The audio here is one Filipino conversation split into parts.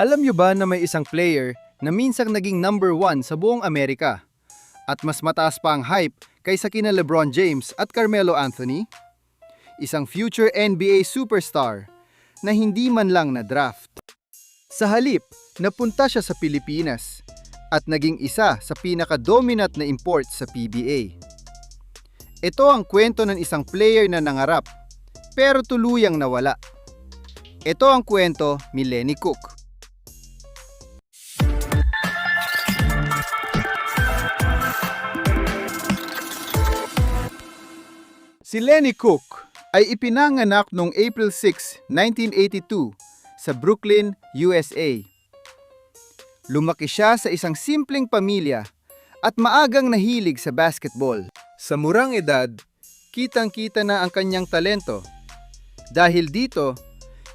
Alam nyo ba na may isang player na minsang naging number 1 sa buong Amerika? At mas mataas pa ang hype kaysa kina LeBron James at Carmelo Anthony? Isang future NBA superstar na hindi man lang na-draft. Sa halip, napunta siya sa Pilipinas at naging isa sa pinaka-dominant na import sa PBA. Ito ang kwento ng isang player na nangarap pero tuluyang nawala. Ito ang kwento ni Lenny Cook. Si Lenny Cook ay ipinanganak noong April 6, 1982 sa Brooklyn, USA. Lumaki siya sa isang simpleng pamilya at maagang nahilig sa basketball. Sa murang edad, kitang-kita na ang kanyang talento. Dahil dito,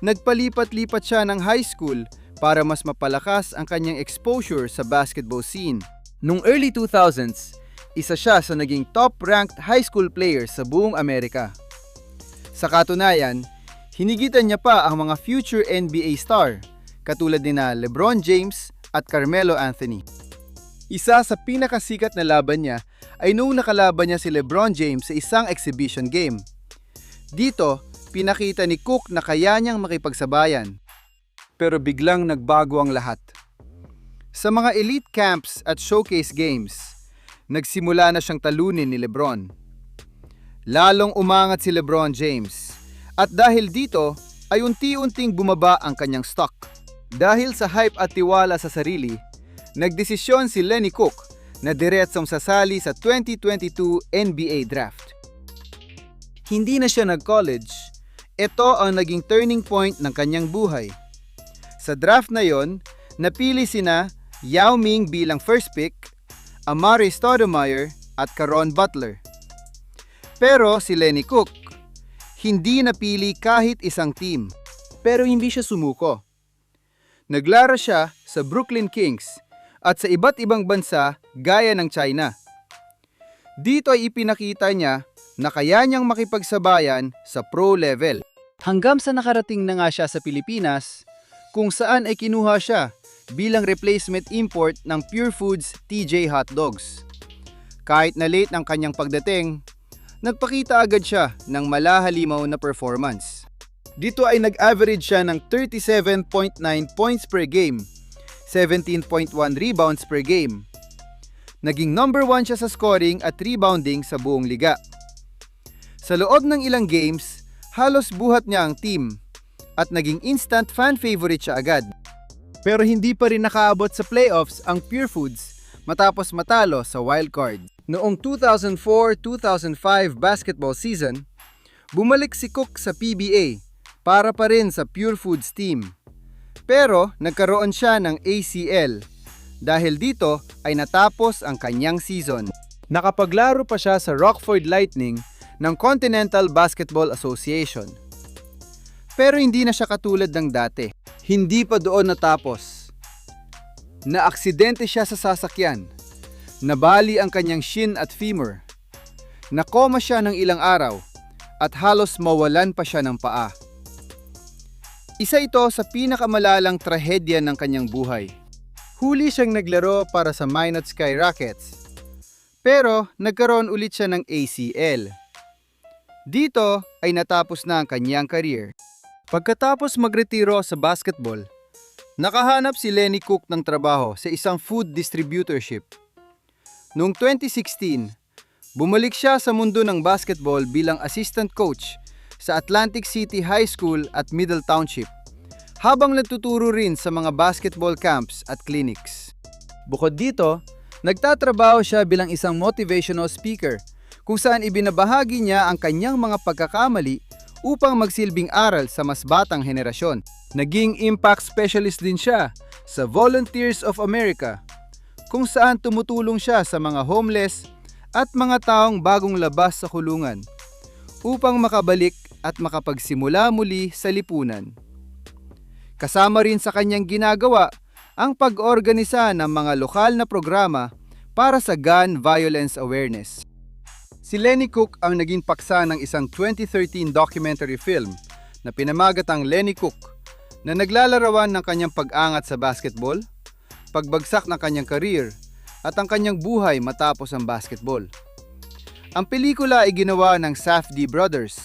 nagpalipat-lipat siya ng high school para mas mapalakas ang kanyang exposure sa basketball scene. Noong early 2000s, isa siya sa naging top-ranked high school players sa buong Amerika. Sa katunayan, hinigitan niya pa ang mga future NBA star katulad nina LeBron James at Carmelo Anthony. Isa sa pinakasikat na laban niya ay noong nakalaban niya si LeBron James sa isang exhibition game. Dito, pinakita ni Cook na kaya niyang makipagsabayan. Pero biglang nagbago ang lahat. Sa mga elite camps at showcase games, nagsimula na siyang talunin ni LeBron. Lalong umangat si LeBron James at dahil dito ay unti-unting bumaba ang kanyang stock. Dahil sa hype at tiwala sa sarili, nagdesisyon si Lenny Cook na diretsong sasali sa 2022 NBA Draft. Hindi na siya nag-college, ito ang naging turning point ng kanyang buhay. Sa draft na yon, napili sina Yao Ming bilang first pick, Amare Stoudemire at Caron Butler. Pero si Lenny Cook, hindi napili kahit isang team. Pero hindi siya sumuko. Naglara siya sa Brooklyn Kings at sa iba't ibang bansa gaya ng China. Dito ay ipinakita niya na kaya niyang makipagsabayan sa pro level. Hanggang sa nakarating na nga siya sa Pilipinas, kung saan ay kinuha siya bilang replacement import ng Pure Foods TJ Hot Dogs. Kahit na late ng kanyang pagdating, nagpakita agad siya ng malahalimaw na performance. Dito ay nag-average siya ng 37.9 points per game, 17.1 rebounds per game. Naging number 1 siya sa scoring at rebounding sa buong liga. Sa loob ng ilang games, halos buhat niya ang team at naging instant fan favorite siya agad. Pero hindi pa rin nakaabot sa playoffs ang Pure Foods matapos matalo sa wild card. Noong 2004-2005 basketball season, bumalik si Cook sa PBA para pa rin sa Pure Foods team. Pero nagkaroon siya ng ACL. Dahil dito ay natapos ang kanyang season. Nakapaglaro pa siya sa Rockford Lightning ng Continental Basketball Association. Pero hindi na siya katulad ng dati. Hindi pa doon natapos. Naaksidente siya sa sasakyan. Nabali ang kanyang shin at femur. Nakoma siya ng ilang araw at halos mawalan pa siya ng paa. Isa ito sa pinakamalalang trahedya ng kanyang buhay. Huli siyang naglaro para sa Minot Sky Rockets. Pero nagkaroon ulit siya ng ACL. Dito ay natapos na ang kanyang career. Pagkatapos magretiro sa basketball, nakahanap si Lenny Cook ng trabaho sa isang food distributorship. Noong 2016, bumalik siya sa mundo ng basketball bilang assistant coach sa Atlantic City High School at Middle Township, habang nagtuturo rin sa mga basketball camps at clinics. Bukod dito, nagtatrabaho siya bilang isang motivational speaker kung saan ibinabahagi niya ang kanyang mga pagkakamali upang magsilbing aral sa mas batang henerasyon. Naging impact specialist din siya sa Volunteers of America, kung saan tumutulong siya sa mga homeless at mga taong bagong labas sa kulungan upang makabalik at makapagsimula muli sa lipunan. Kasama rin sa kanyang ginagawa ang pag-organisa ng mga lokal na programa para sa gun violence awareness. Si Lenny Cook ang naging paksa ng isang 2013 documentary film na pinamagatang Lenny Cook na naglalarawan ng kanyang pag-angat sa basketball, pagbagsak ng kanyang career, at ang kanyang buhay matapos ang basketball. Ang pelikula ay ginawa ng Safdie Brothers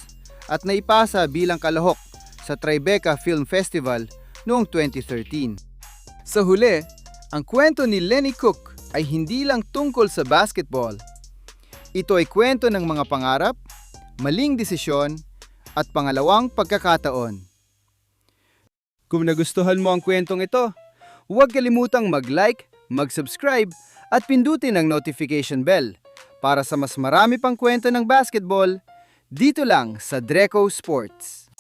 at naipasa bilang kalahok sa Tribeca Film Festival noong 2013. Sa huli, ang kwento ni Lenny Cook ay hindi lang tungkol sa basketball. Ito ay kwento ng mga pangarap, maling desisyon, at pangalawang pagkakataon. Kung nagustuhan mo ang kwentong ito, huwag kalimutang mag-like, mag-subscribe, at pindutin ang notification bell para sa mas marami pang kwento ng basketball dito lang sa Dreco Sports.